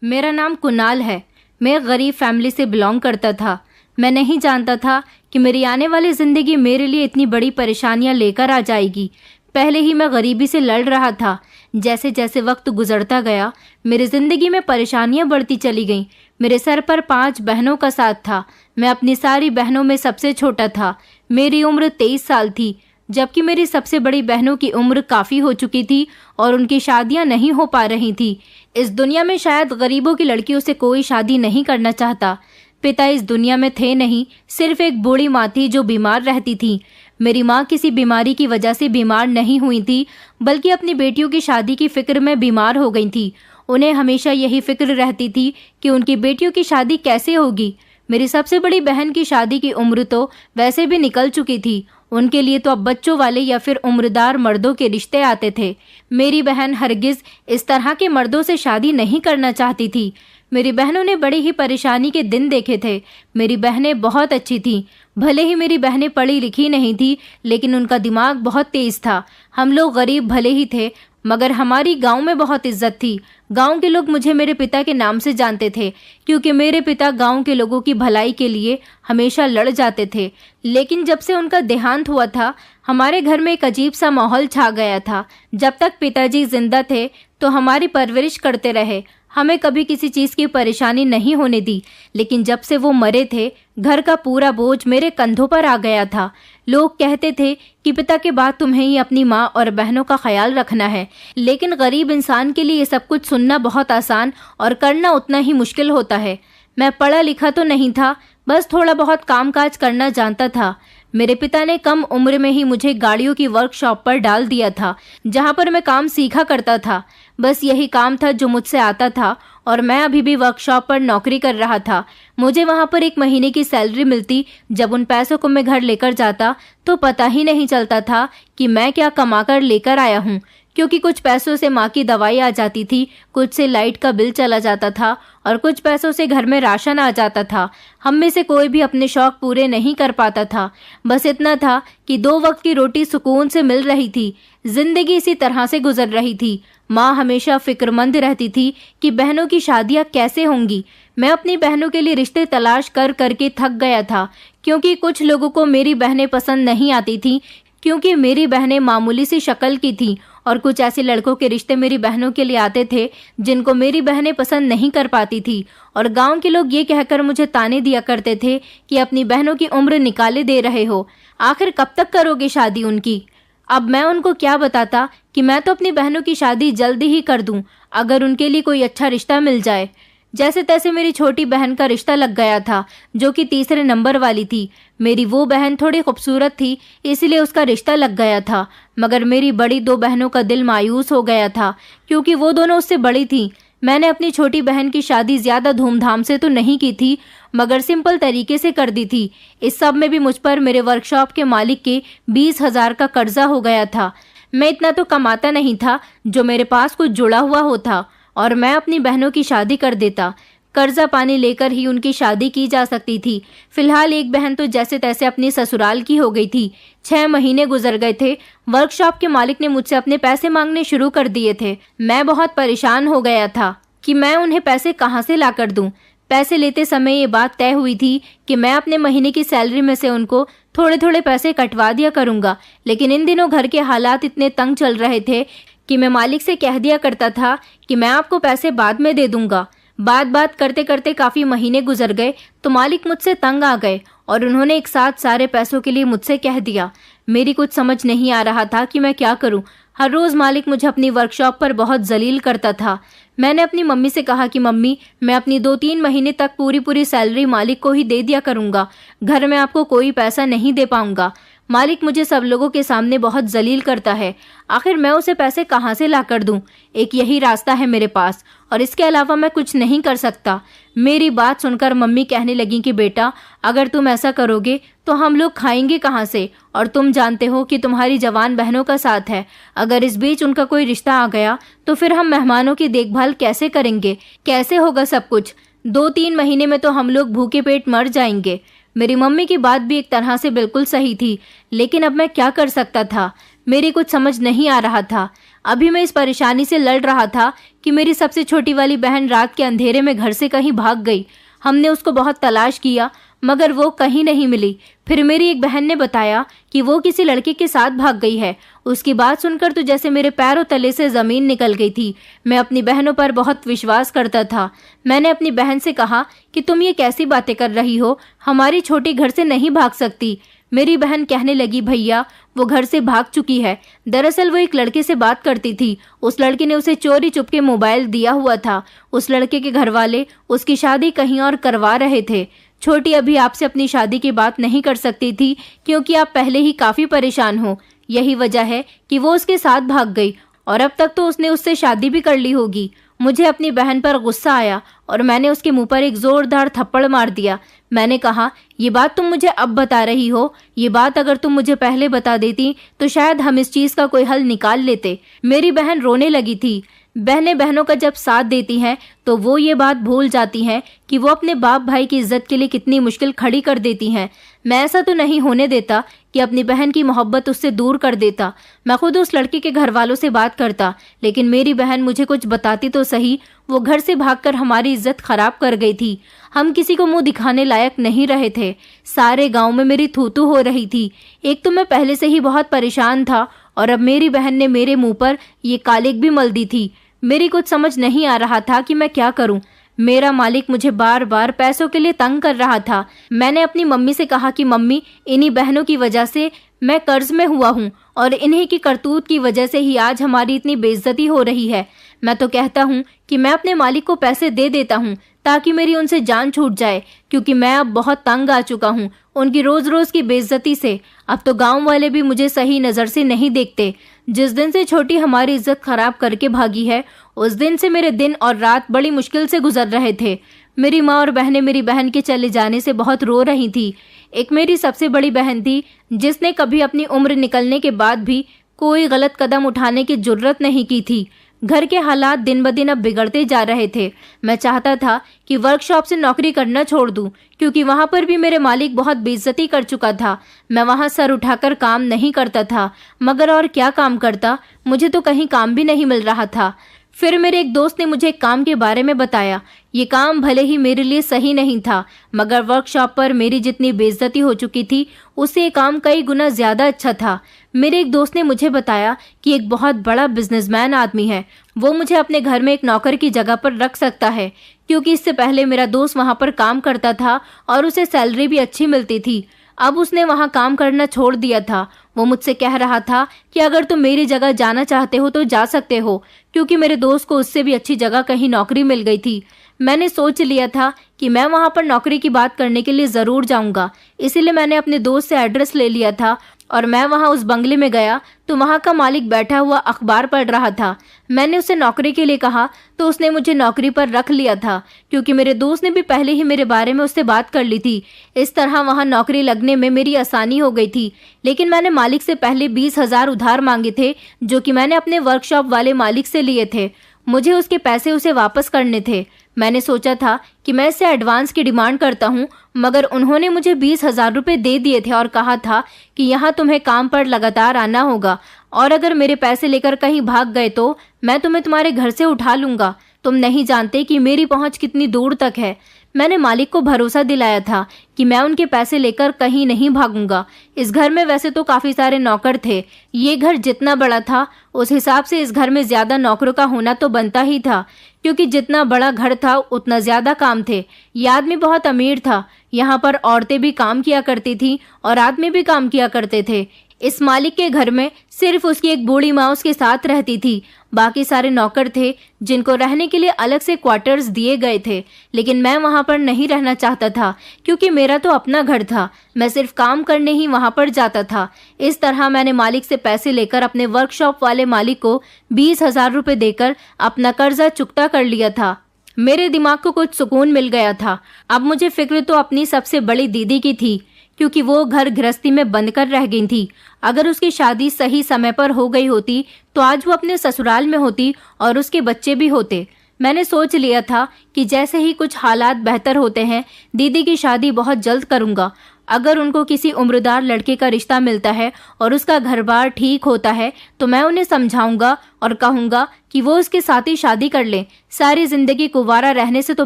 मेरा नाम कुणाल है। मैं गरीब फैमिली से बिलोंग करता था। मैं नहीं जानता था कि मेरी आने वाली ज़िंदगी मेरे लिए इतनी बड़ी परेशानियां लेकर आ जाएगी। पहले ही मैं गरीबी से लड़ रहा था। जैसे जैसे वक्त गुजरता गया मेरी ज़िंदगी में परेशानियां बढ़ती चली गईं। मेरे सर पर 5 बहनों का साथ था। मैं अपनी सारी बहनों में सबसे छोटा था। मेरी उम्र 23 साल थी, जबकि मेरी सबसे बड़ी बहनों की उम्र काफ़ी हो चुकी थी और उनकी शादियां नहीं हो पा रही थी। इस दुनिया में शायद गरीबों की लड़कियों से कोई शादी नहीं करना चाहता। पिता इस दुनिया में थे नहीं, सिर्फ एक बूढ़ी माँ थी जो बीमार रहती थी। मेरी माँ किसी बीमारी की वजह से बीमार नहीं हुई थी, बल्कि अपनी बेटियों की शादी की फिक्र में बीमार हो गई थी। उन्हें हमेशा यही फिक्र रहती थी कि उनकी बेटियों की शादी कैसे होगी। मेरी सबसे बड़ी बहन की शादी की उम्र तो वैसे भी निकल चुकी थी। उनके लिए तो अब बच्चों वाले या फिर उम्रदार मर्दों के रिश्ते आते थे। मेरी बहन हरगिज इस तरह के मर्दों से शादी नहीं करना चाहती थी। मेरी बहनों ने बड़ी ही परेशानी के दिन देखे थे। मेरी बहनें बहुत अच्छी थीं। भले ही मेरी बहनें पढ़ी लिखी नहीं थी, लेकिन उनका दिमाग बहुत तेज था। हम लोग गरीब भले ही थे, मगर हमारी गांव में बहुत इज्जत थी। गांव के लोग मुझे मेरे पिता के नाम से जानते थे, क्योंकि मेरे पिता गांव के लोगों की भलाई के लिए हमेशा लड़ जाते थे। लेकिन जब से उनका देहांत हुआ था, हमारे घर में एक अजीब सा माहौल छा गया था। जब तक पिताजी जिंदा थे तो हमारी परवरिश करते रहे, हमें कभी किसी चीज़ की परेशानी नहीं होने दी। लेकिन जब से वो मरे थे, घर का पूरा बोझ मेरे कंधों पर आ गया था। लोग कहते थे कि पिता के बाद तुम्हें ही अपनी माँ और बहनों का ख्याल रखना है, लेकिन गरीब इंसान के लिए ये सब कुछ सुनना बहुत आसान और करना उतना ही मुश्किल होता है। मैं पढ़ा लिखा तो नहीं था, बस थोड़ा बहुत कामकाज करना जानता था। मेरे पिता ने कम उम्र में ही मुझे गाड़ियों की वर्कशॉप पर डाल दिया था, जहाँ पर मैं काम सीखा करता था। बस यही काम था जो मुझसे आता था और मैं अभी भी वर्कशॉप पर नौकरी कर रहा था। मुझे वहाँ पर 1 महीने की सैलरी मिलती। जब उन पैसों को मैं घर लेकर जाता तो पता ही नहीं चलता था कि मैं क्या कमा कर लेकर आया हूँ, क्योंकि कुछ पैसों से माँ की दवाई आ जाती थी, कुछ से लाइट का बिल चला जाता था और कुछ पैसों से घर में राशन आ जाता था। हम में से कोई भी अपने शौक पूरे नहीं कर पाता था। बस इतना था कि 2 वक्त की रोटी सुकून से मिल रही थी। जिंदगी इसी तरह से गुजर रही थी। माँ हमेशा फिक्रमंद रहती थी कि बहनों की शादियाँ कैसे होंगी। मैं अपनी बहनों के लिए रिश्ते तलाश कर करके थक गया था, क्योंकि कुछ लोगों को मेरी बहनें पसंद नहीं आती थी, क्योंकि मेरी बहनें मामूली सी शक्ल की थीं, और कुछ ऐसे लड़कों के रिश्ते मेरी बहनों के लिए आते थे जिनको मेरी बहनें पसंद नहीं कर पाती थी। और गांव के लोग ये कहकर मुझे ताने दिया करते थे कि अपनी बहनों की उम्र निकाले दे रहे हो, आखिर कब तक करोगे शादी उनकी। अब मैं उनको क्या बताता कि मैं तो अपनी बहनों की शादी जल्दी ही कर दूं, अगर उनके लिए कोई अच्छा रिश्ता मिल जाए। जैसे तैसे मेरी छोटी बहन का रिश्ता लग गया था, जो कि तीसरे नंबर वाली थी। मेरी वो बहन थोड़ी खूबसूरत थी, इसलिए उसका रिश्ता लग गया था। मगर मेरी बड़ी 2 बहनों का दिल मायूस हो गया था, क्योंकि वो दोनों उससे बड़ी थीं। मैंने अपनी छोटी बहन की शादी ज़्यादा धूमधाम से तो नहीं की थी, मगर सिंपल तरीके से कर दी थी। इस सब में भी मुझ पर मेरे वर्कशॉप के मालिक के 20,000 का कर्जा हो गया था। मैं इतना तो कमाता नहीं था जो मेरे पास कुछ जुड़ा हुआ होता, और मैं अपनी बहनों की शादी कर देता। कर्जा पानी लेकर ही उनकी शादी की जा सकती थी। फिलहाल एक बहन तो जैसे तैसे अपनी ससुराल की हो गई थी। 6 महीने गुजर गए थे। वर्कशॉप के मालिक ने मुझसे अपने पैसे मांगने शुरू कर दिए थे। मैं बहुत परेशान हो गया था कि मैं उन्हें पैसे कहाँ से ला कर दूं। पैसे लेते समय ये बात तय हुई थी कि मैं अपने महीने की सैलरी में से उनको थोड़े थोड़े पैसे कटवा दिया करूंगा। लेकिन इन दिनों घर के हालात इतने तंग चल रहे थे कि मैं मालिक से कह दिया करता था कि मैं आपको पैसे बाद में दे दूंगा। बात करते करते काफ़ी महीने गुजर गए तो मालिक मुझसे तंग आ गए और उन्होंने एक साथ सारे पैसों के लिए मुझसे कह दिया। मेरी कुछ समझ नहीं आ रहा था कि मैं क्या करूं। हर रोज़ मालिक मुझे अपनी वर्कशॉप पर बहुत जलील करता था। मैंने अपनी मम्मी से कहा कि मम्मी, मैं अपनी 2-3 महीने तक पूरी सैलरी मालिक को ही दे दिया करूंगा, घर में आपको कोई पैसा नहीं दे पाऊंगा। मालिक मुझे सब लोगों के सामने बहुत जलील करता है, आखिर मैं उसे पैसे कहाँ से ला कर दूं। एक यही रास्ता है मेरे पास और इसके अलावा मैं कुछ नहीं कर सकता। मेरी बात सुनकर मम्मी कहने लगी कि बेटा, अगर तुम ऐसा करोगे तो हम लोग खाएंगे कहाँ से, और तुम जानते हो कि तुम्हारी जवान बहनों का साथ है। अगर इस बीच उनका कोई रिश्ता आ गया तो फिर हम मेहमानों की देखभाल कैसे करेंगे, कैसे होगा सब कुछ। 2-3 महीने में तो हम लोग भूखे पेट मर जाएंगे। मेरी मम्मी की बात भी एक तरह से बिल्कुल सही थी, लेकिन अब मैं क्या कर सकता था। मेरी कुछ समझ नहीं आ रहा था। अभी मैं इस परेशानी से लड़ रहा था कि मेरी सबसे छोटी वाली बहन रात के अंधेरे में घर से कहीं भाग गई। हमने उसको बहुत तलाश किया मगर वो कहीं नहीं मिली। फिर मेरी एक बहन ने बताया कि वो किसी लड़के के साथ भाग गई है। उसकी बात सुनकर तो जैसे मेरे पैरों तले से ज़मीन निकल गई थी। मैं अपनी बहनों पर बहुत विश्वास करता था। मैंने अपनी बहन से कहा कि तुम ये कैसी बातें कर रही हो, हमारी छोटी घर से नहीं भाग सकती। मेरी बहन कहने लगी, भैया वो घर से भाग चुकी है। दरअसल वो एक लड़के से बात करती थी। उस लड़के ने उसे चोरी चुपके मोबाइल दिया हुआ था। उस लड़के के घर वाले उसकी शादी कहीं और करवा रहे थे। छोटी अभी आपसे अपनी शादी की बात नहीं कर सकती थी क्योंकि आप पहले ही काफी परेशान हो। यही वजह है कि वो उसके साथ भाग गई और अब तक तो उसने उससे शादी भी कर ली होगी। मुझे अपनी बहन पर गुस्सा आया और मैंने उसके मुंह पर एक जोरदार थप्पड़ मार दिया। मैंने कहा, ये बात तुम मुझे अब बता रही हो? ये बात अगर तुम मुझे पहले बता देती तो शायद हम इस चीज का कोई हल निकाल लेते। मेरी बहन रोने लगी थी। बहनें बहनों का जब साथ देती हैं तो वो ये बात भूल जाती हैं कि वो अपने बाप भाई की इज्जत के लिए कितनी मुश्किल खड़ी कर देती हैं। मैं ऐसा तो नहीं होने देता कि अपनी बहन की मोहब्बत उससे दूर कर देता। मैं खुद उस लड़के के घर वालों से बात करता, लेकिन मेरी बहन मुझे कुछ बताती तो सही। वो घर से भागकर हमारी इज्जत खराब कर गई थी। हम किसी को मुंह दिखाने लायक नहीं रहे थे। सारे गांव में मेरी थू-थू हो रही थी। एक तो मैं पहले से ही बहुत परेशान था और अब मेरी बहन ने मेरे मुंह पर ये कालिक भी मल दी थी। मेरी कुछ समझ नहीं आ रहा था कि मैं क्या करूं। मेरा मालिक मुझे बार बार पैसों के लिए तंग कर रहा था। मैंने अपनी मम्मी से कहा कि मम्मी, इन्हीं बहनों की वजह से मैं कर्ज में हुआ हूँ और इन्हीं की करतूत की वजह से ही आज हमारी इतनी बेइज्जती हो रही है। मैं तो कहता हूँ कि मैं अपने मालिक को पैसे दे देता हूँ ताकि मेरी उनसे जान छूट जाए, क्योंकि मैं अब बहुत तंग आ चुका हूँ उनकी रोज रोज की बेइज्जती से। अब तो गांव वाले भी मुझे सही नजर से नहीं देखते। जिस दिन से छोटी हमारी इज्जत खराब करके भागी है, उस दिन से मेरे दिन और रात बड़ी मुश्किल से गुजर रहे थे। मेरी माँ और बहनें मेरी बहन के चले जाने से बहुत रो रही थी। एक मेरी सबसे बड़ी बहन थी जिसने कभी अपनी उम्र निकलने के बाद भी कोई गलत कदम उठाने की जुर्रत नहीं की थी। घर के हालात दिन ब दिन अब बिगड़ते जा रहे थे। मैं चाहता था कि वर्कशॉप से नौकरी करना छोड़ दूं, क्योंकि वहां पर भी मेरे मालिक बहुत बेइज्जती कर चुका था। मैं वहां सर उठाकर काम नहीं करता था, मगर और क्या काम करता, मुझे तो कहीं काम भी नहीं मिल रहा था। फिर मेरे एक दोस्त ने मुझे एक काम के बारे में बताया। ये काम भले ही मेरे लिए सही नहीं था, मगर वर्कशॉप पर मेरी जितनी बेइज्जती हो चुकी थी उससे ये काम कई गुना ज्यादा अच्छा था। मेरे एक दोस्त ने मुझे बताया कि एक बहुत बड़ा बिजनेसमैन आदमी है, वो मुझे अपने घर में एक नौकर की जगह पर रख सकता है, क्योंकि इससे पहले मेरा दोस्त वहां पर काम करता था और उसे सैलरी भी अच्छी मिलती थी। अब उसने वहां काम करना छोड़ दिया था। वो मुझसे कह रहा था कि अगर तुम मेरी जगह जाना चाहते हो तो जा सकते हो, क्योंकि मेरे दोस्त को उससे भी अच्छी जगह कहीं नौकरी मिल गई थी। मैंने सोच लिया था कि मैं वहां पर नौकरी की बात करने के लिए जरूर जाऊंगा, इसीलिए मैंने अपने दोस्त से एड्रेस ले लिया था और मैं वहां उस बंगले में गया तो वहां का मालिक बैठा हुआ अखबार पढ़ रहा था। मैंने उसे नौकरी के लिए कहा तो उसने मुझे नौकरी पर रख लिया था, क्योंकि मेरे दोस्त ने भी पहले ही मेरे बारे में उससे बात कर ली थी। इस तरह वहां नौकरी लगने में मेरी आसानी हो गई थी। लेकिन मैंने मालिक से पहले 20,000 उधार मांगे थे, जो कि मैंने अपने वर्कशॉप वाले मालिक से लिए थे। मुझे उसके पैसे उसे वापस करने थे। मैंने सोचा था कि मैं इससे एडवांस की डिमांड करता हूँ, मगर उन्होंने मुझे 20,000 रुपये दे दिए थे और कहा था कि यहाँ तुम्हें काम पर लगातार आना होगा, और अगर मेरे पैसे लेकर कहीं भाग गए तो मैं तुम्हें तुम्हारे घर से उठा लूंगा। तुम नहीं जानते कि मेरी पहुंच कितनी दूर तक है। मैंने मालिक को भरोसा दिलाया था कि मैं उनके पैसे लेकर कहीं नहीं भागूंगा। इस घर में वैसे तो काफी सारे नौकर थे। ये घर जितना बड़ा था उस हिसाब से इस घर में ज्यादा नौकरों का होना तो बनता ही था, क्योंकि जितना बड़ा घर था उतना ज्यादा काम थे। ये आदमी बहुत अमीर था। यहाँ पर औरतें भी काम किया करती थी और आदमी भी काम किया करते थे। इस मालिक के घर में सिर्फ उसकी एक बूढ़ी माँ उसके साथ रहती थी। बाकी सारे नौकर थे जिनको रहने के लिए अलग से क्वार्टर्स दिए गए थे, लेकिन मैं वहां पर नहीं रहना चाहता था, क्योंकि मेरा तो अपना घर था। मैं सिर्फ काम करने ही वहां पर जाता था। इस तरह मैंने मालिक से पैसे लेकर अपने वर्कशॉप वाले मालिक को 20,000 रुपये देकर अपना कर्जा चुकता कर लिया था। मेरे दिमाग को कुछ सुकून मिल गया था। अब मुझे फिक्र तो अपनी सबसे बड़ी दीदी की थी, क्योंकि वो घर गृहस्थी में बंद कर रह गई थी। अगर उसकी शादी सही समय पर हो गई होती तो आज वो अपने ससुराल में होती और उसके बच्चे भी होते। मैंने सोच लिया था कि जैसे ही कुछ हालात बेहतर होते हैं, दीदी की शादी बहुत जल्द करूंगा अगर उनको किसी उम्रदार लड़के का रिश्ता मिलता है और उसका घर-बार ठीक होता है तो मैं उन्हें समझाऊंगा और कहूंगा कि वो उसके साथ ही शादी कर लें। सारी जिंदगी कुंवारा रहने से तो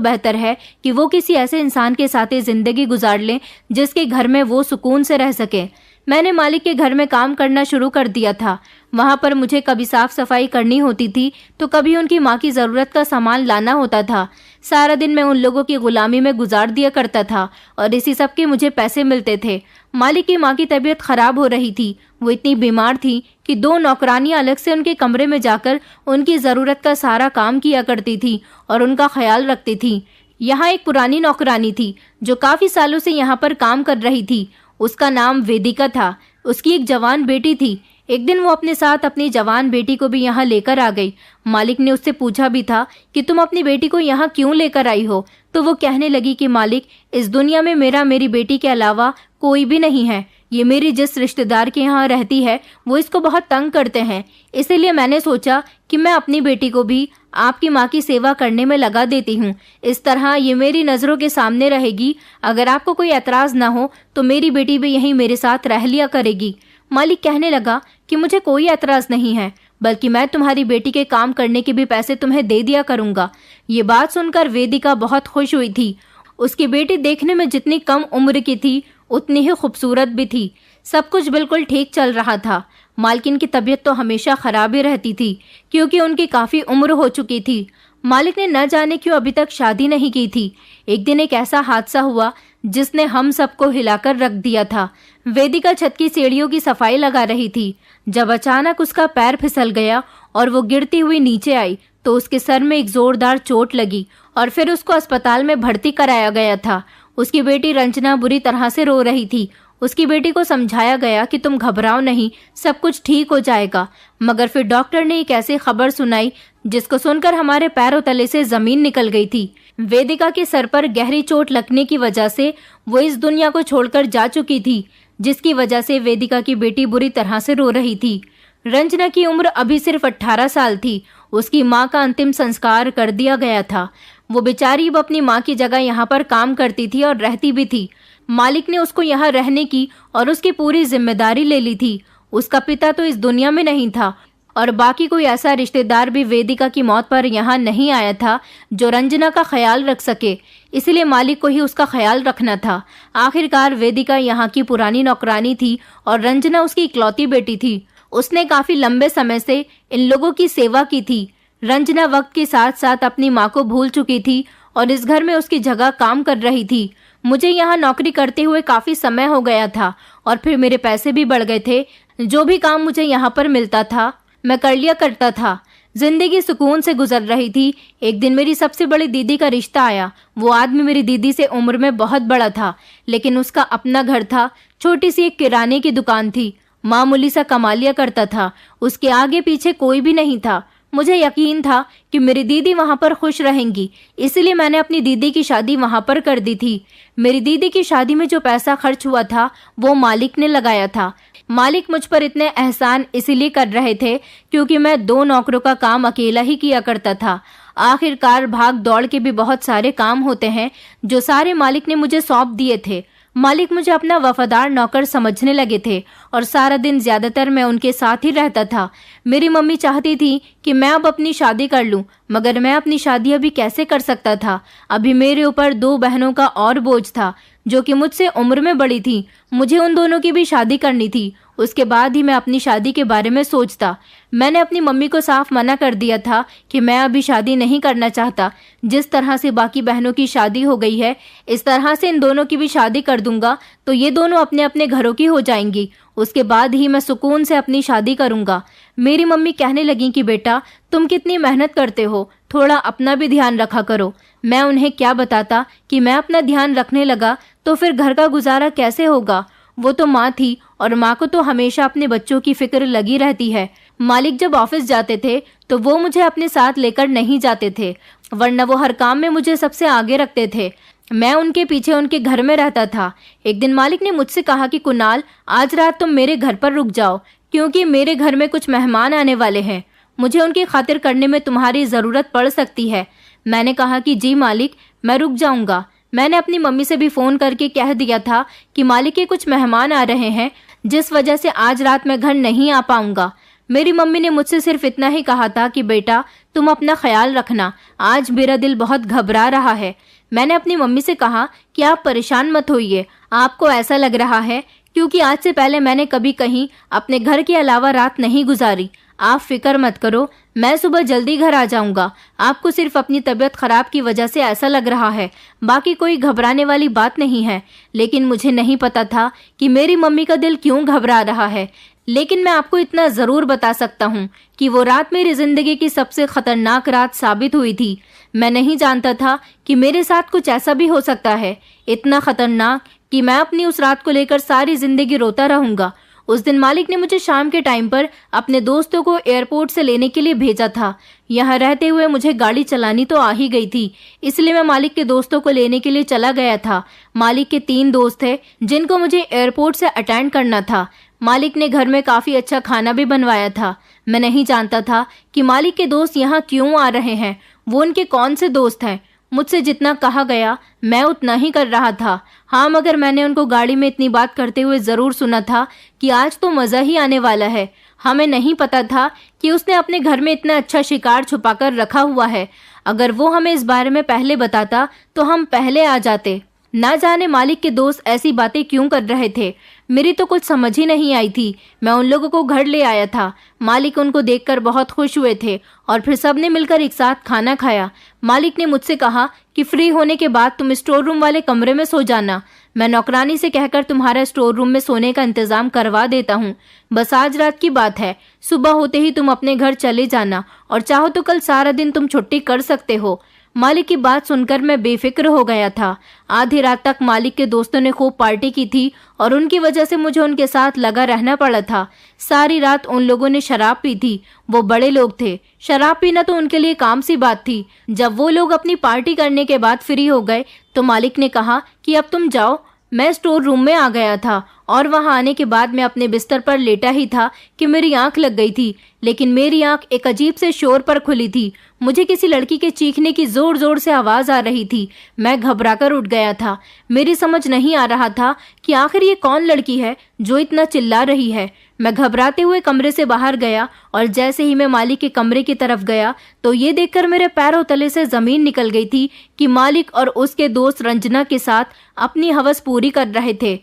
बेहतर है कि वो किसी ऐसे इंसान के साथ ही जिंदगी गुजार लें जिसके घर में वो सुकून से रह सके। मैंने मालिक के घर में काम करना शुरू कर दिया था। वहां पर मुझे कभी साफ सफाई करनी होती थी तो कभी उनकी माँ की जरूरत का सामान लाना होता था। सारा दिन मैं उन लोगों की गुलामी में गुजार दिया करता था और इसी सब के मुझे पैसे मिलते थे। मालिक की माँ की तबीयत खराब हो रही थी। वो इतनी बीमार थी कि 2 नौकरानियां अलग से उनके कमरे में जाकर उनकी जरूरत का सारा काम किया करती थी और उनका ख्याल रखती थी। यहाँ एक पुरानी नौकरानी थी जो काफी सालों से यहाँ पर काम कर रही थी। उसका नाम वेदिका था। उसकी एक जवान बेटी थी। एक दिन वो अपने साथ अपनी जवान बेटी को भी यहाँ लेकर आ गई। मालिक ने उससे पूछा भी था कि तुम अपनी बेटी को यहाँ क्यों लेकर आई हो, तो वो कहने लगी कि मालिक, इस दुनिया में मेरी बेटी के अलावा कोई भी नहीं है। ये मेरी जिस रिश्तेदार के यहाँ रहती है वो इसको बहुत तंग करते हैं, इसीलिए मैंने सोचा कि मैं अपनी बेटी को भी आपकी माँ की सेवा करने में लगा देती हूँ। इस तरह ये मेरी नज़रों के सामने रहेगी। अगर आपको कोई एतराज़ ना हो तो मेरी बेटी भी यहीं मेरे साथ रह लिया करेगी। मालिक कहने लगा कि मुझे कोई एतराज़ नहीं है, बल्कि मैं तुम्हारी बेटी के काम करने के भी पैसे तुम्हें दे दिया करूँगा। ये बात सुनकर वेदिका बहुत खुश हुई थी। उसकी बेटी देखने में जितनी कम उम्र की थी उतनी ही खूबसूरत भी थी। सब कुछ बिल्कुल ठीक चल रहा था। मालकिन की तबीयत तो हमेशा खराब ही रहती थी क्योंकि उनकी काफ़ी उम्र हो चुकी थी। मालिक ने न जाने क्यों अभी तक शादी नहीं की थी। एक दिन एक ऐसा हादसा हुआ जिसने हम सबको हिलाकर रख दिया था। वेदिका छत की सीढ़ियों की सफाई लगा रही थी जब अचानक उसका पैर फिसल गया और वो गिरती हुई नीचे आई तो उसके सर में एक जोरदार चोट लगी और फिर उसको अस्पताल में भर्ती कराया गया था। उसकी बेटी रंजना बुरी तरह से रो रही थी। उसकी बेटी को समझाया गया कि तुम घबराओ नहीं, सब कुछ ठीक हो जाएगा। मगर फिर डॉक्टर ने एक ऐसी खबर सुनाई जिसको सुनकर हमारे पैरों तले से जमीन निकल गई थी। वेदिका के सर पर गहरी चोट लगने की वजह से वो इस दुनिया को छोड़कर जा चुकी थी, जिसकी वजह से वेदिका की बेटी बुरी तरह से रो रही थी। रंजना की उम्र अभी सिर्फ 18 साल थी। उसकी माँ का अंतिम संस्कार कर दिया गया था। वो बेचारी अब अपनी माँ की जगह यहाँ पर काम करती थी और रहती भी थी। मालिक ने उसको यहाँ रहने की और उसकी पूरी जिम्मेदारी ले ली थी। उसका पिता तो इस दुनिया में नहीं था और बाकी कोई ऐसा रिश्तेदार भी वेदिका की मौत पर यहाँ नहीं आया था जो रंजना का ख्याल रख सके, इसलिए मालिक को ही उसका ख्याल रखना था। आखिरकार वेदिका यहाँ की पुरानी नौकरानी थी और रंजना उसकी इकलौती बेटी थी। उसने काफी लंबे समय से इन लोगों की सेवा की थी। रंजना वक्त के साथ साथ अपनी माँ को भूल चुकी थी और इस घर में उसकी जगह काम कर रही थी। मुझे यहाँ नौकरी करते हुए काफी समय हो गया था और फिर मेरे पैसे भी बढ़ गए थे। जो भी काम मुझे यहाँ पर मिलता था मैं कर लिया करता था। जिंदगी सुकून से गुजर रही थी। एक दिन मेरी सबसे बड़ी दीदी का रिश्ता आया। वो आदमी मेरी दीदी से उम्र में बहुत बड़ा था, लेकिन उसका अपना घर था। छोटी सी एक किराने की दुकान थी। मामूली सा कमा लिया करता था। उसके आगे पीछे कोई भी नहीं था। मुझे यकीन था कि मेरी दीदी वहां पर खुश रहेंगी, इसलिए मैंने अपनी दीदी की शादी वहां पर कर दी थी। मेरी दीदी की शादी में जो पैसा खर्च हुआ था वो मालिक ने लगाया था। मालिक मुझ पर इतने एहसान इसीलिए कर रहे थे क्योंकि मैं 2 नौकरों का काम अकेला ही किया करता था। आखिरकार भाग दौड़ के भी बहुत सारे काम होते हैं जो सारे मालिक ने मुझे सौंप दिए थे। मालिक मुझे अपना वफादार नौकर समझने लगे थे और सारा दिन ज्यादातर मैं उनके साथ ही रहता था। मेरी मम्मी चाहती थी कि मैं अब अपनी शादी कर लूं, मगर मैं अपनी शादी अभी कैसे कर सकता था। अभी मेरे ऊपर 2 बहनों का और बोझ था जो कि मुझसे उम्र में बड़ी थी। मुझे उन दोनों की भी शादी करनी थी। उसके बाद ही मैं अपनी शादी के बारे में सोचता। मैंने अपनी मम्मी को साफ मना कर दिया था कि मैं अभी शादी नहीं करना चाहता। जिस तरह से बाकी बहनों की शादी हो गई है, इस तरह से इन दोनों की भी शादी कर दूंगा तो ये दोनों अपने अपने घरों की हो जाएंगी। उसके बाद ही मैं सुकून से अपनी शादी करूंगा। मेरी मम्मी कहने लगी कि बेटा, तुम कितनी मेहनत करते हो, थोड़ा अपना भी ध्यान रखा करो। मैं उन्हें क्या बताता कि मैं अपना ध्यान रखने लगा तो फिर घर का गुजारा कैसे होगा। वो तो माँ थी और माँ को तो हमेशा अपने बच्चों की फिक्र लगी रहती है। मालिक जब ऑफिस जाते थे तो वो मुझे अपने साथ लेकर नहीं जाते थे, वरना वो हर काम में मुझे सबसे आगे रखते थे। मैं उनके पीछे उनके घर में रहता था। एक दिन मालिक ने मुझसे कहा कि कुणाल, आज रात तुम मेरे घर पर रुक जाओ क्योंकि मेरे घर में कुछ मेहमान आने वाले हैं। मुझे उनकी खातिर करने में तुम्हारी ज़रूरत पड़ सकती है। मैंने कहा कि जी मालिक, मैं रुक जाऊंगा। मैंने अपनी मम्मी से भी फ़ोन करके कह दिया था कि मालिक के कुछ मेहमान आ रहे हैं, जिस वजह से आज रात मैं घर नहीं आ पाऊंगा। मेरी मम्मी ने मुझसे सिर्फ इतना ही कहा था कि बेटा तुम अपना ख्याल रखना, आज मेरा दिल बहुत घबरा रहा है। मैंने अपनी मम्मी से कहा कि आप परेशान मत होइए, आपको ऐसा लग रहा है क्योंकि आज से पहले मैंने कभी कहीं अपने घर के अलावा रात नहीं गुजारी। आप फिक्र मत करो, मैं सुबह जल्दी घर आ जाऊंगा। आपको सिर्फ अपनी तबीयत खराब की वजह से ऐसा लग रहा है, बाकी कोई घबराने वाली बात नहीं है। लेकिन मुझे नहीं पता था कि मेरी मम्मी का दिल क्यों घबरा रहा है। लेकिन मैं आपको इतना ज़रूर बता सकता हूँ कि वो रात मेरी ज़िंदगी की सबसे ख़तरनाक रात साबित हुई थी। मैं नहीं जानता था कि मेरे साथ कुछ ऐसा भी हो सकता है, इतना ख़तरनाक कि मैं अपनी उस रात को लेकर सारी ज़िंदगी रोता रहूँगा। उस दिन मालिक ने मुझे शाम के टाइम पर अपने दोस्तों को एयरपोर्ट से लेने के लिए भेजा था। यहाँ रहते हुए मुझे गाड़ी चलानी तो आ ही गई थी, इसलिए मैं मालिक के दोस्तों को लेने के लिए चला गया था। मालिक के 3 दोस्त थे जिनको मुझे एयरपोर्ट से अटेंड करना था। मालिक ने घर में काफ़ी अच्छा खाना भी बनवाया था। मैं नहीं जानता था कि मालिक के दोस्त यहाँ क्यों आ रहे हैं, वो उनके कौन से दोस्त हैं। मुझसे जितना कहा गया मैं उतना ही कर रहा था। हाँ, मगर मैंने उनको गाड़ी में इतनी बात करते हुए ज़रूर सुना था कि आज तो मज़ा ही आने वाला है। हमें नहीं पता था कि उसने अपने घर में इतना अच्छा शिकार छुपाकर रखा हुआ है। अगर वो हमें इस बारे में पहले बताता तो हम पहले आ जाते। ना जाने मालिक के दोस्त ऐसी बातें क्यों कर रहे थे, मेरी तो कुछ समझ ही नहीं आई थी। मैं उन लोगों को घर ले आया था। मालिक उनको देखकर बहुत खुश हुए थे और फिर सबने मिलकर एक साथ खाना खाया। मालिक ने मुझसे कहा कि फ्री होने के बाद तुम स्टोर रूम वाले कमरे में सो जाना। मैं नौकरानी से कहकर तुम्हारा स्टोर रूम में सोने का इंतजाम करवा देता हूँ। बस आज रात की बात है, सुबह होते ही तुम अपने घर चले जाना और चाहो तो कल सारा दिन तुम छुट्टी कर सकते हो। मालिक की बात सुनकर मैं बेफिक्र हो गया था। आधी रात तक मालिक के दोस्तों ने खूब पार्टी की थी और उनकी वजह से मुझे उनके साथ लगा रहना पड़ा था। सारी रात उन लोगों ने शराब पी थी। वो बड़े लोग थे, शराब पीना तो उनके लिए काम सी बात थी। जब वो लोग अपनी पार्टी करने के बाद फ्री हो गए तो मालिक ने कहा कि अब तुम जाओ। मैं स्टोर रूम में आ गया था और वहां आने के बाद मैं अपने बिस्तर पर लेटा ही था कि मेरी आंख लग गई थी। लेकिन मेरी आंख एक अजीब से शोर पर खुली थी। मुझे किसी लड़की के चीखने की जोर जोर से आवाज आ रही थी। मैं घबराकर उठ गया था। मेरी समझ नहीं आ रहा था कि आखिर ये कौन लड़की है जो इतना चिल्ला रही है। मैं घबराते हुए कमरे से बाहर गया और जैसे ही मैं मालिक के कमरे की तरफ गया तो ये देखकर मेरे पैरों तले से जमीन निकल गई थी कि मालिक और उसके दोस्त रंजना के साथ अपनी हवस पूरी कर रहे थे।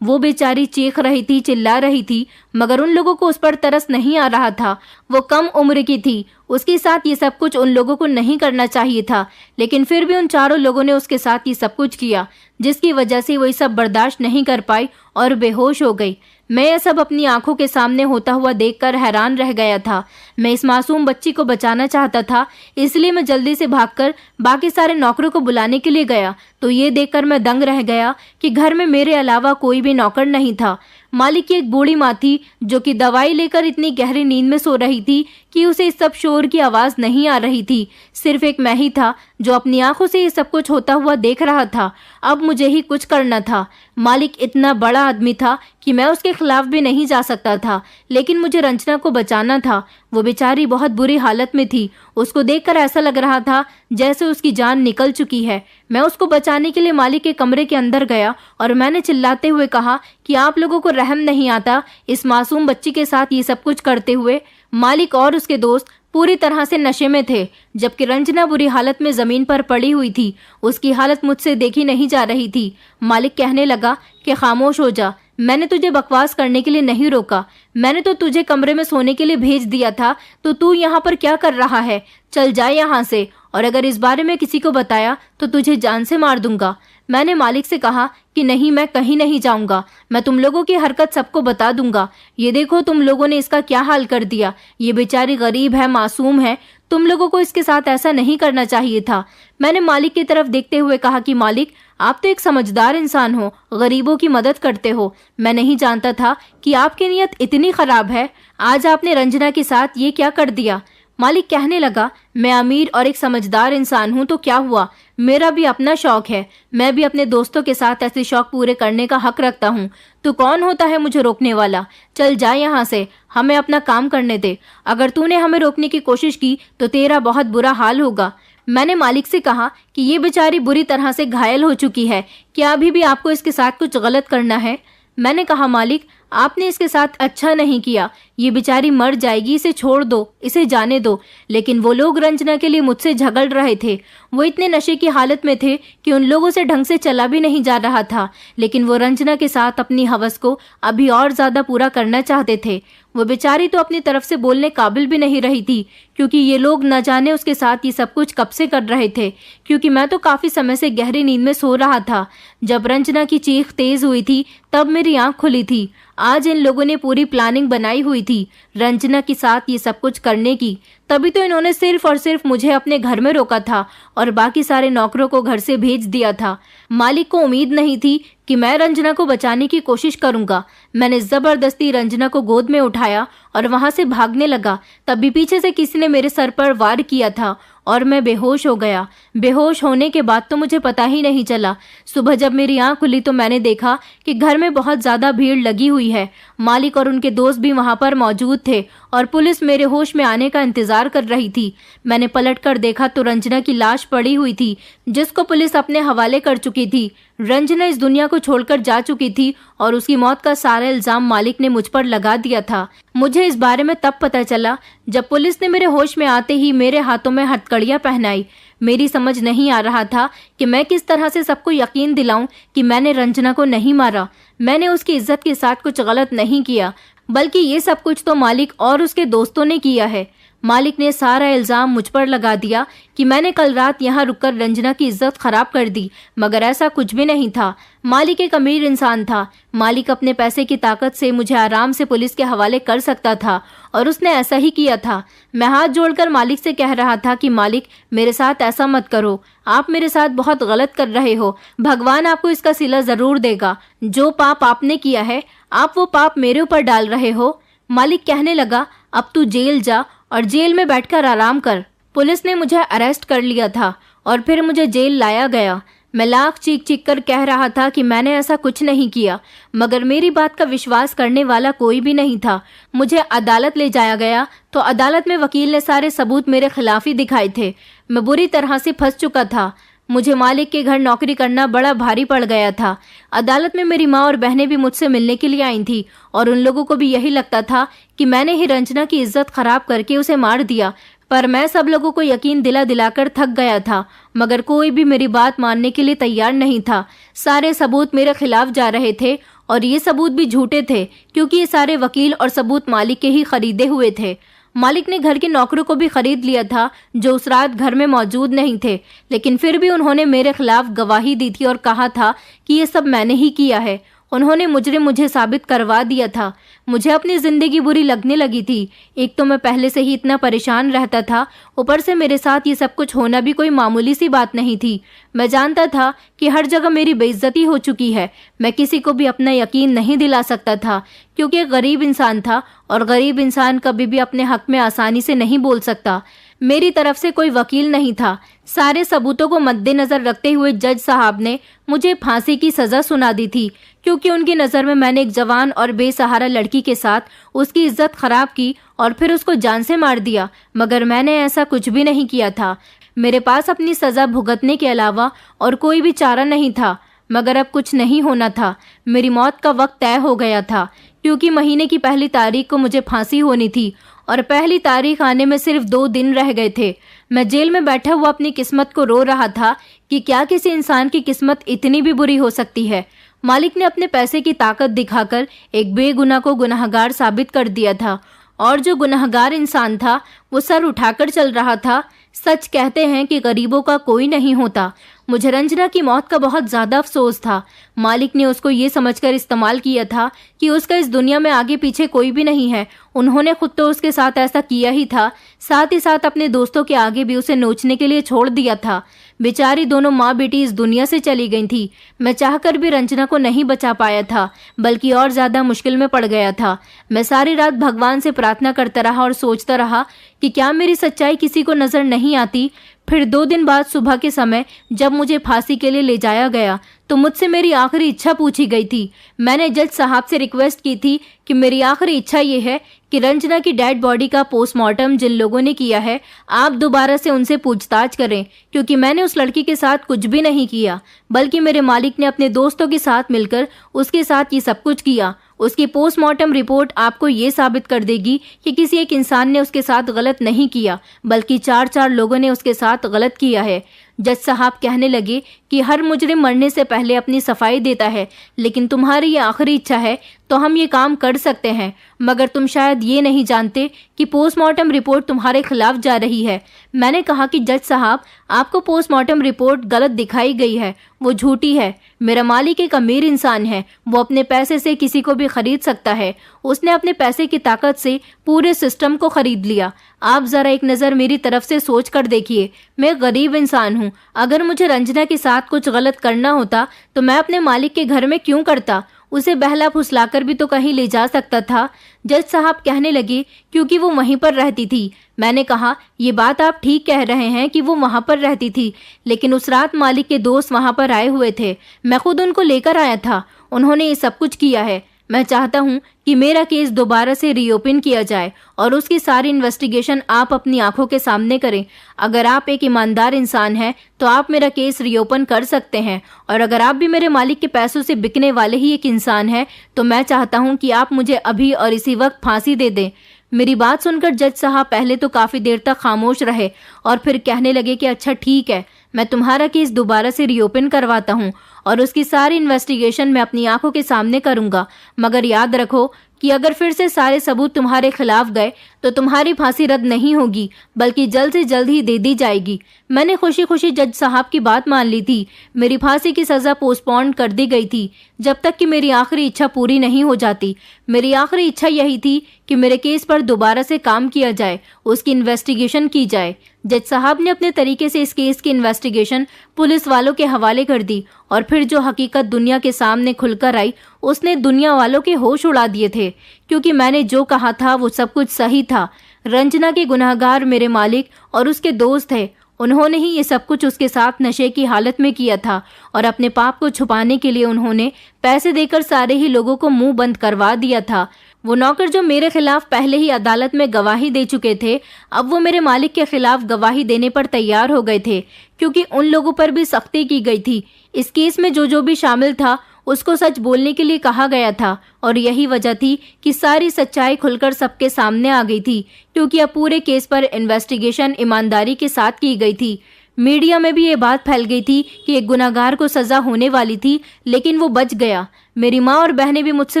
वो बेचारी चीख रही थी, चिल्ला रही थी, मगर उन लोगों को उस पर तरस नहीं आ रहा था। वो कम उम्र की थी, उसके साथ ये सब कुछ उन लोगों को नहीं करना चाहिए था, लेकिन फिर भी उन चारों लोगों ने उसके साथ ये सब कुछ किया, जिसकी वजह से वो ये सब बर्दाश्त नहीं कर पाई और बेहोश हो गई। मैं यह सब अपनी आंखों के सामने होता हुआ देखकर हैरान रह गया था। मैं इस मासूम बच्ची को बचाना चाहता था, इसलिए मैं जल्दी से भागकर बाकी सारे नौकरों को बुलाने के लिए गया तो ये देखकर मैं दंग रह गया कि घर में मेरे अलावा कोई भी नौकर नहीं था। मालिक की एक बूढ़ी माँ थी जो कि दवाई लेकर इतनी गहरी नींद में सो रही थी कि उसे इस सब शोर की आवाज़ नहीं आ रही थी। सिर्फ एक मैं ही था जो अपनी आंखों से ये सब कुछ होता हुआ देख रहा था। अब मुझे ही कुछ करना था। मालिक इतना बड़ा आदमी था कि मैं उसके खिलाफ भी नहीं जा सकता था, लेकिन मुझे रंजना को बचाना था। वो बेचारी बहुत बुरी हालत में थी। उसको देखकर ऐसा लग रहा था जैसे उसकी जान निकल चुकी है। मैं उसको बचाने के लिए मालिक के कमरे के अंदर गया और मैंने चिल्लाते हुए कहा कि आप लोगों को रहम नहीं आता इस मासूम बच्ची के साथ ये सब कुछ करते हुए। मालिक और उसके दोस्त पूरी तरह से नशे में थे, जबकि रंजना बुरी हालत में जमीन पर पड़ी हुई थी। उसकी हालत मुझसे देखी नहीं जा रही थी। मालिक कहने लगा कि खामोश हो जा, मैंने तुझे बकवास करने के लिए नहीं रोका। मैंने तो तुझे कमरे में सोने के लिए भेज दिया था, तो तू यहाँ पर क्या कर रहा है? चल जा यहाँ से, और अगर इस बारे में किसी को बताया तो तुझे जान से मार दूंगा। मैंने मालिक से कहा कि नहीं, मैं कहीं नहीं जाऊंगा। मैं तुम लोगों की हरकत सबको बता दूंगा। ये देखो तुम लोगों ने इसका क्या हाल कर दिया। ये बेचारी गरीब है, मासूम है। तुम लोगों को इसके साथ ऐसा नहीं करना चाहिए था। मैंने मालिक की तरफ देखते हुए कहा कि मालिक, आप तो एक समझदार इंसान हो, गरीबों की मदद करते हो। मैं नहीं जानता था कि आपकी नीयत इतनी खराब है। आज आपने रंजना के साथ ये क्या कर दिया? मालिक कहने लगा, मैं अमीर और एक समझदार इंसान हूँ तो क्या हुआ? मेरा भी अपना शौक है। मैं भी अपने दोस्तों के साथ ऐसे शौक पूरे करने का हक रखता हूँ। तो कौन होता है मुझे रोकने वाला? चल जा यहाँ से, हमें अपना काम करने दे। अगर तूने हमें रोकने की कोशिश की तो तेरा बहुत बुरा हाल होगा। मैंने मालिक से कहा कि ये बेचारी बुरी तरह से घायल हो चुकी है, क्या अभी भी आपको इसके साथ कुछ गलत करना है? मैंने कहा, मालिक आपने इसके साथ अच्छा नहीं किया, ये बेचारी मर जाएगी, इसे छोड़ दो, इसे जाने दो। लेकिन वो लोग रंजना के लिए मुझसे झगड़ रहे थे। वो इतने नशे की हालत में थे कि उन लोगों से ढंग से चला भी नहीं जा रहा था, लेकिन वो रंजना के साथ अपनी हवस को अभी और ज्यादा पूरा करना चाहते थे। वो बेचारी तो अपनी तरफ से बोलने काबिल भी नहीं रही थी, क्योंकि ये लोग न जाने उसके साथ ये सब कुछ कब से कर रहे थे, क्योंकि मैं तो काफी समय से गहरी नींद में सो रहा था। जब रंजना की चीख तेज हुई थी तब मेरी आंख खुली थी। आज इन लोगों ने पूरी प्लानिंग बनाई हुई थी रंजना के साथ ये सब कुछ करने की, तभी तो इन्होंने सिर्फ और सिर्फ मुझे अपने घर में रोका था और बाकी सारे नौकरों को घर से भेज दिया था। मालिक को उम्मीद नहीं थी कि मैं रंजना को बचाने की कोशिश करूंगा। मैंने जबरदस्ती रंजना को गोद में उठाया और वहां से भागने लगा। तभी पीछे से किसी ने मेरे सर पर वार किया था और मैं बेहोश हो गया। बेहोश होने के बाद तो मुझे पता ही नहीं चला। सुबह जब मेरी आंख खुली तो मैंने देखा कि घर में बहुत ज्यादा भीड़ लगी हुई है। मालिक और उनके दोस्त भी वहां पर मौजूद थे और पुलिस मेरे होश में आने का इंतजार कर रही थी। मैंने पलटकर देखा तो रंजना की लाश पड़ी हुई थी, जिसको पुलिस अपने हवाले कर चुकी थी। रंजना इस दुनिया को छोड़कर जा चुकी थी और उसकी मौत का सारा इल्जाम मालिक ने मुझ पर लगा दिया था। मुझे इस बारे में तब पता चला जब पुलिस ने मेरे होश में आते ही मेरे हाथों में हथकड़ियां पहनाई। मेरी समझ नहीं आ रहा था कि मैं किस तरह से सबको यकीन दिलाऊं कि मैंने रंजना को नहीं मारा, मैंने उसकी इज्जत के साथ कुछ गलत नहीं किया, बल्कि ये सब कुछ तो मालिक और उसके दोस्तों ने किया है। मालिक ने सारा इल्जाम मुझ पर लगा दिया कि मैंने कल रात यहाँ रुककर रंजना की इज्जत खराब कर दी, मगर ऐसा कुछ भी नहीं था। मालिक एक अमीर इंसान था। मालिक अपने पैसे की ताकत से मुझे आराम से पुलिस के हवाले कर सकता था और उसने ऐसा ही किया था। मैं हाथ जोड़कर मालिक से कह रहा था कि मालिक मेरे साथ ऐसा मत करो, आप मेरे साथ बहुत गलत कर रहे हो, भगवान आपको इसका सिला जरूर देगा। जो पाप आपने किया है आप वो पाप मेरे ऊपर डाल रहे हो। मालिक कहने लगा, अब तू जेल जा और जेल में बैठकर आराम कर। पुलिस ने मुझे अरेस्ट कर लिया था और फिर मुझे जेल लाया गया। मैं लाख चीख चीख कर कह रहा था कि मैंने ऐसा कुछ नहीं किया, मगर मेरी बात का विश्वास करने वाला कोई भी नहीं था। मुझे अदालत ले जाया गया तो अदालत में वकील ने सारे सबूत मेरे खिलाफ ही दिखाए थे। मैं बुरी तरह से फंस चुका था। मुझे मालिक के घर नौकरी करना बड़ा भारी पड़ गया था। अदालत में मेरी माँ और बहनें भी मुझसे मिलने के लिए आई थी और उन लोगों को भी यही लगता था कि मैंने ही रंजना की इज्जत खराब करके उसे मार दिया। पर मैं सब लोगों को यकीन दिलाकर थक गया था, मगर कोई भी मेरी बात मानने के लिए तैयार नहीं था। सारे सबूत मेरे खिलाफ जा रहे थे और ये सबूत भी झूठे थे, क्योंकि ये सारे वकील और सबूत मालिक के ही खरीदे हुए थे। मालिक ने घर के नौकरों को भी खरीद लिया था जो उस रात घर में मौजूद नहीं थे, लेकिन फिर भी उन्होंने मेरे खिलाफ गवाही दी थी और कहा था कि ये सब मैंने ही किया है। उन्होंने मुझे साबित करवा दिया था। मुझे अपनी जिंदगी बुरी लगने लगी थी। एक तो मैं पहले से ही इतना परेशान रहता था, ऊपर से मेरे साथ ये सब कुछ होना भी कोई मामूली सी बात नहीं थी। मैं जानता था कि हर जगह मेरी बेइज्जती हो चुकी है। मैं किसी को भी अपना यकीन नहीं दिला सकता था, क्योंकि एक गरीब इंसान था और गरीब इंसान कभी भी अपने हक में आसानी से नहीं बोल सकता। मेरी तरफ से कोई वकील नहीं था। सारे सबूतों को मद्देनजर रखते हुए जज साहब ने मुझे फांसी की सजा सुना दी थी, क्योंकि उनकी नज़र में मैंने एक जवान और बेसहारा लड़की के साथ उसकी इज्जत खराब की और फिर उसको जान से मार दिया। मगर मैंने ऐसा कुछ भी नहीं किया था। मेरे पास अपनी सजा भुगतने के अलावा और कोई भी चारा नहीं था। मगर अब कुछ नहीं होना था। मेरी मौत का वक्त तय हो गया था, क्योंकि महीने की पहली तारीख को मुझे फांसी होनी थी और पहली तारीख आने में सिर्फ 2 दिन रह गए थे। मैं जेल में बैठा हुआ अपनी किस्मत को रो रहा था कि क्या किसी इंसान की किस्मत इतनी भी बुरी हो सकती है। मालिक ने अपने पैसे की ताकत दिखाकर एक बेगुनाह को गुनाहगार साबित कर दिया था, और जो गुनाहगार इंसान था वो सर उठाकर चल रहा था। सच कहते हैं कि गरीबों का कोई नहीं होता। मुझे रंजना की मौत का बहुत ज्यादा अफसोस था। मालिक ने उसको ये समझकर इस्तेमाल किया था कि उसका इस दुनिया में आगे पीछे कोई भी नहीं है। उन्होंने खुद तो उसके साथ ऐसा किया ही था, साथ ही साथ अपने दोस्तों के आगे भी उसे नोचने के लिए छोड़ दिया था। बेचारी दोनों माँ बेटी इस दुनिया से चली गई थी। मैं चाहकर भी रंजना को नहीं बचा पाया था, बल्कि और ज्यादा मुश्किल में पड़ गया था। मैं सारी रात भगवान से प्रार्थना करता रहा और सोचता रहा कि क्या मेरी सच्चाई किसी को नजर नहीं आती। फिर 2 दिन बाद सुबह के समय जब मुझे फांसी के लिए ले जाया गया तो मुझसे मेरी आखिरी इच्छा पूछी गई थी। मैंने जज साहब से रिक्वेस्ट की थी कि मेरी आखिरी इच्छा ये है कि रंजना की डेड बॉडी का पोस्टमार्टम जिन लोगों ने किया है आप दोबारा से उनसे पूछताछ करें, क्योंकि मैंने उस लड़की के साथ कुछ भी नहीं किया, बल्कि मेरे मालिक ने अपने दोस्तों के साथ मिलकर उसके साथ ये सब कुछ किया। उसकी पोस्टमार्टम रिपोर्ट आपको ये साबित कर देगी कि किसी एक इंसान ने उसके साथ गलत नहीं किया, बल्कि 4 लोगों ने उसके साथ गलत किया है। जज साहब कहने लगे कि हर मुजरिम मरने से पहले अपनी सफाई देता है, लेकिन तुम्हारी ये आखिरी इच्छा है तो हम ये काम कर सकते हैं, मगर तुम शायद ये नहीं जानते कि पोस्टमार्टम रिपोर्ट तुम्हारे खिलाफ जा रही है। मैंने कहा कि जज साहब, आपको पोस्टमार्टम रिपोर्ट गलत दिखाई गई है, वो झूठी है। मेरा मालिक एक अमीर इंसान है, वो अपने पैसे से किसी को भी खरीद सकता है। उसने अपने पैसे की ताकत से पूरे सिस्टम को खरीद लिया। आप जरा एक नज़र मेरी तरफ से सोच कर देखिए, मैं गरीब इंसान हूँ। अगर मुझे रंजना के साथ कुछ गलत करना होता तो मैं अपने मालिक के घर में क्यों करता? उसे बहला फुसलाकर भी तो कहीं ले जा सकता था। जज साहब कहने लगे क्योंकि वो वहीं पर रहती थी। मैंने कहा, ये बात आप ठीक कह रहे हैं कि वो वहाँ पर रहती थी, लेकिन उस रात मालिक के दोस्त वहाँ पर आए हुए थे। मैं खुद उनको लेकर आया था। उन्होंने ये सब कुछ किया है। मैं चाहता हूँ कि मेरा केस दोबारा से रीओपन किया जाए और उसकी सारी इन्वेस्टिगेशन आप अपनी आंखों के सामने करें। अगर आप एक ईमानदार इंसान हैं तो आप मेरा केस रीओपन कर सकते हैं, और अगर आप भी मेरे मालिक के पैसों से बिकने वाले ही एक इंसान हैं तो मैं चाहता हूँ कि आप मुझे अभी और इसी वक्त फांसी दे दें। मेरी बात सुनकर जज साहब पहले तो काफ़ी देर तक खामोश रहे और फिर कहने लगे कि अच्छा ठीक है, मैं तुम्हारा केस दोबारा से रीओपन करवाता हूँ और उसकी सारी इन्वेस्टिगेशन मैं अपनी आंखों के सामने करूँगा, मगर याद रखो कि अगर फिर से सारे सबूत तुम्हारे खिलाफ गए तो तुम्हारी फांसी रद्द नहीं होगी, बल्कि जल्द से जल्द ही दे दी जाएगी। मैंने खुशी खुशी जज साहब की बात मान ली थी। मेरी फांसी की सज़ा पोस्टपोन कर दी गई थी जब तक कि मेरी आखिरी इच्छा पूरी नहीं हो जाती। मेरी आखिरी इच्छा यही थी कि मेरे केस पर दोबारा से काम किया जाए, उसकी इन्वेस्टिगेशन की जाए। जज साहब ने अपने तरीके से इस केस की इन्वेस्टिगेशन पुलिस वालों के हवाले कर दी और फिर जो हकीकत दुनिया के सामने खुलकर आई उसने दुनिया वालों के होश उड़ा दिए थे, क्योंकि मैंने जो कहा था वो सब कुछ सही था। रंजना के गुनहगार मेरे मालिक और उसके दोस्त थे। उन्होंने ही ये सब कुछ उसके साथ नशे की हालत में किया था और अपने पाप को छुपाने के लिए उन्होंने पैसे देकर सारे ही लोगों को मुंह बंद करवा दिया था। वो नौकर जो मेरे खिलाफ पहले ही अदालत में गवाही दे चुके थे, अब वो मेरे मालिक के खिलाफ गवाही देने पर तैयार हो गए थे, क्योंकि उन लोगों पर भी सख्ती की गई थी। इस केस में जो भी शामिल था उसको सच बोलने के लिए कहा गया था, और यही वजह थी कि सारी सच्चाई खुलकर सबके सामने आ गई थी, क्योंकि अब पूरे केस पर इन्वेस्टिगेशन ईमानदारी के साथ की गई थी। मीडिया में भी ये बात फैल गई थी कि एक गुनहगार को सजा होने वाली थी, लेकिन वो बच गया। मेरी माँ और बहनें भी मुझसे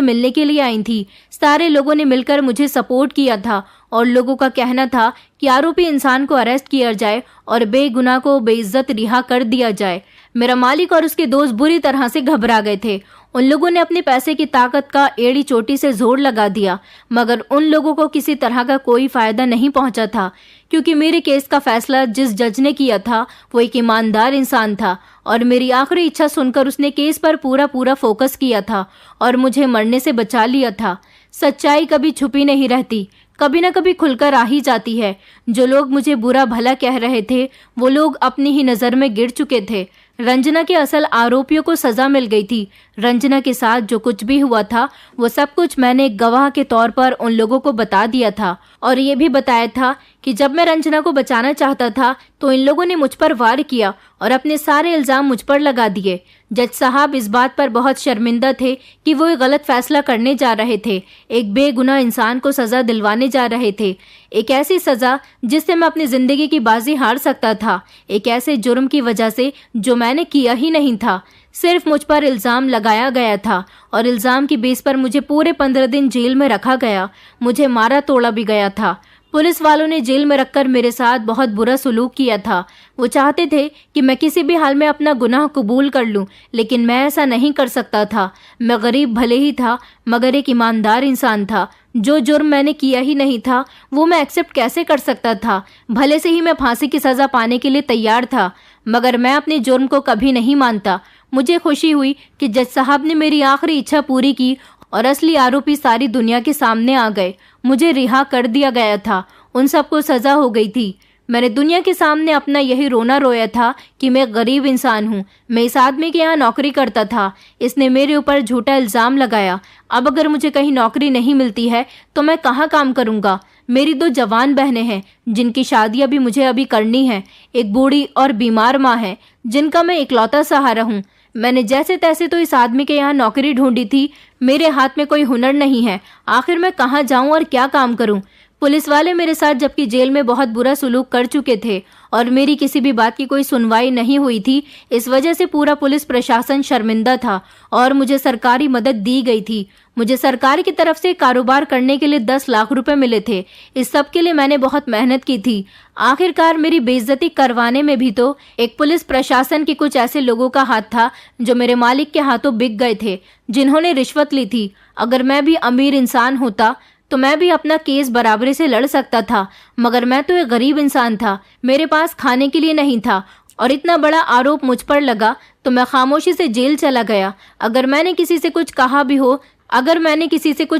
मिलने के लिए आई थी। सारे लोगों ने मिलकर मुझे सपोर्ट किया था और लोगों का कहना था कि आरोपी इंसान को अरेस्ट किया जाए और बेगुनाह को बेइज्जत रिहा कर दिया जाए। मेरा मालिक और उसके दोस्त बुरी तरह से घबरा गए थे। उन लोगों ने अपने पैसे की ताकत का एड़ी चोटी से जोर लगा दिया, मगर उन लोगों को किसी तरह का कोई फायदा नहीं पहुंचा था, क्योंकि मेरे केस का फैसला जिस जज ने किया था वो एक ईमानदार इंसान था और मेरी आखिरी इच्छा सुनकर उसने केस पर पूरा फोकस किया था और मुझे मरने से बचा लिया था। सच्चाई कभी छुपी नहीं रहती, कभी न कभी खुलकर आ ही जाती है। जो लोग मुझे बुरा भला कह रहे थे वो लोग अपनी ही नज़र में गिर चुके थे। रंजना के असल आरोपियों को सजा मिल गई थी। रंजना के साथ जो कुछ भी हुआ था वो सब कुछ मैंने एक गवाह के तौर पर उन लोगों को बता दिया था और ये भी बताया था कि जब मैं रंजना को बचाना चाहता था तो इन लोगों ने मुझ पर वार किया और अपने सारे इल्ज़ाम मुझ पर लगा दिए। जज साहब इस बात पर बहुत शर्मिंदा थे कि वो एक गलत फैसला करने जा रहे थे। एक बेगुनाह इंसान को सज़ा दिलवाने जा रहे थे, एक ऐसी सज़ा जिससे मैं अपनी ज़िंदगी की बाजी हार सकता था, एक ऐसे जुर्म की वजह से जो मैंने किया ही नहीं था। सिर्फ मुझ पर इल्ज़ाम लगाया गया था और इल्ज़ाम की बेस पर मुझे पूरे 15 दिन जेल में रखा गया। मुझे मारा तोड़ा भी गया था। पुलिस वालों ने जेल में रखकर मेरे साथ बहुत बुरा सलूक किया था। वो चाहते थे कि मैं किसी भी हाल में अपना गुनाह कबूल कर लूं, लेकिन मैं ऐसा नहीं कर सकता था। मैं गरीब भले ही था, मगर एक ईमानदार इंसान था। जो जुर्म मैंने किया ही नहीं था वो मैं एक्सेप्ट कैसे कर सकता था? भले से ही मैं फांसी की सज़ा पाने के लिए तैयार था, मगर मैं अपने जुर्म को कभी नहीं मानता। मुझे खुशी हुई कि जज साहब ने मेरी आखिरी इच्छा पूरी की और असली आरोपी सारी दुनिया के सामने आ गए। मुझे रिहा कर दिया गया था। उन सबको सज़ा हो गई थी। मैंने दुनिया के सामने अपना यही रोना रोया था कि मैं गरीब इंसान हूँ। मैं इस आदमी के यहाँ नौकरी करता था। इसने मेरे ऊपर झूठा इल्ज़ाम लगाया। अब अगर मुझे कहीं नौकरी नहीं मिलती है तो मैं कहाँ काम करूँगा। मेरी 2 जवान बहनें हैं जिनकी शादियाँ भी मुझे अभी करनी है। एक बूढ़ी और बीमार माँ है जिनका मैं इकलौता सहारा हूँ। मैंने जैसे तैसे तो इस आदमी के यहाँ नौकरी ढूंढी थी। मेरे हाथ में कोई हुनर नहीं है। आखिर मैं कहाँ जाऊँ और क्या काम करूँ। पुलिस वाले मेरे साथ जबकि जेल में बहुत बुरा सलूक कर चुके थे और मेरी किसी भी बात की कोई सुनवाई नहीं हुई थी। इस वजह से पूरा पुलिस प्रशासन शर्मिंदा था और मुझे सरकारी मदद दी गई थी। मुझे सरकार की तरफ से कारोबार करने के लिए 10 लाख रुपए मिले थे। इस सब के लिए मैंने बहुत मेहनत की थी। आखिरकार मेरी बेइज्जती करवाने में भी तो एक पुलिस प्रशासन के कुछ ऐसे लोगों का हाथ था जो मेरे मालिक के हाथों बिक गए थे, जिन्होंने रिश्वत ली थी। अगर मैं भी अमीर इंसान होता तो मैं भी अपना केस बराबरी से लड़ सकता था, मगर मैं तो एक गरीब इंसान था। मेरे पास खाने के लिए नहीं था और इतना बड़ा आरोप मुझ पर लगा तो मैं खामोशी से जेल चला गया। अगर मैंने किसी से कुछ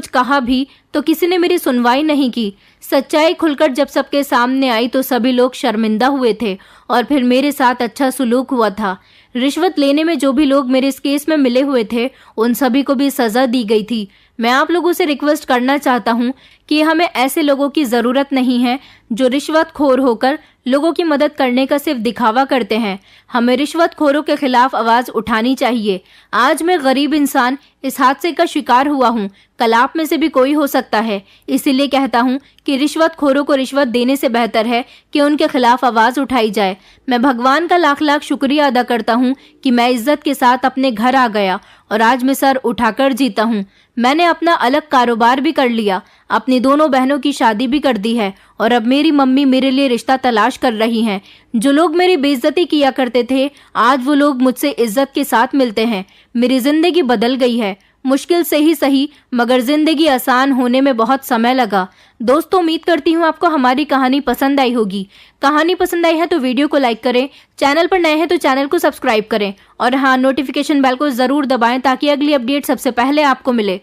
कहा भी तो किसी ने मेरी सुनवाई नहीं की। सच्चाई खुलकर जब सबके सामने आई तो सभी लोग शर्मिंदा हुए थे और फिर मेरे साथ अच्छा सुलूक हुआ था। रिश्वत लेने में जो भी लोग मेरे इस केस में मिले हुए थे उन सभी को भी सजा दी गई थी। मैं आप लोगों से रिक्वेस्ट करना चाहता हूँ कि हमें ऐसे लोगों की ज़रूरत नहीं है जो रिश्वतखोर होकर लोगों की मदद करने का सिर्फ दिखावा करते हैं। हमें रिश्वतखोरों के खिलाफ आवाज़ उठानी चाहिए। आज मैं गरीब इंसान इस हादसे का शिकार हुआ हूँ, कल आप में से भी कोई हो सकता है। इसीलिए कहता हूँ कि रिश्वतखोरों को रिश्वत देने से बेहतर है कि उनके खिलाफ आवाज़ उठाई जाए। मैं भगवान का लाख लाख शुक्रिया अदा करता हूँ कि मैं इज्जत के साथ अपने घर आ गया और आज मैं सर उठाकर जीता हूँ। मैंने अपना अलग कारोबार भी कर लिया, अपनी दोनों बहनों की शादी भी कर दी है और अब मेरी मम्मी मेरे लिए रिश्ता तलाश कर रही हैं। जो लोग मेरी बेइज्जती किया करते थे आज वो लोग मुझसे इज्जत के साथ मिलते हैं। मेरी जिंदगी बदल गई है। मुश्किल से ही सही मगर जिंदगी आसान होने में बहुत समय लगा। दोस्तों, उम्मीद करती हूँ आपको हमारी कहानी पसंद आई होगी। कहानी पसंद आई है तो वीडियो को लाइक करें, चैनल पर नए हैं तो चैनल को सब्सक्राइब करें और हाँ, नोटिफिकेशन बेल को जरूर दबाएं ताकि अगली अपडेट सबसे पहले आपको मिले।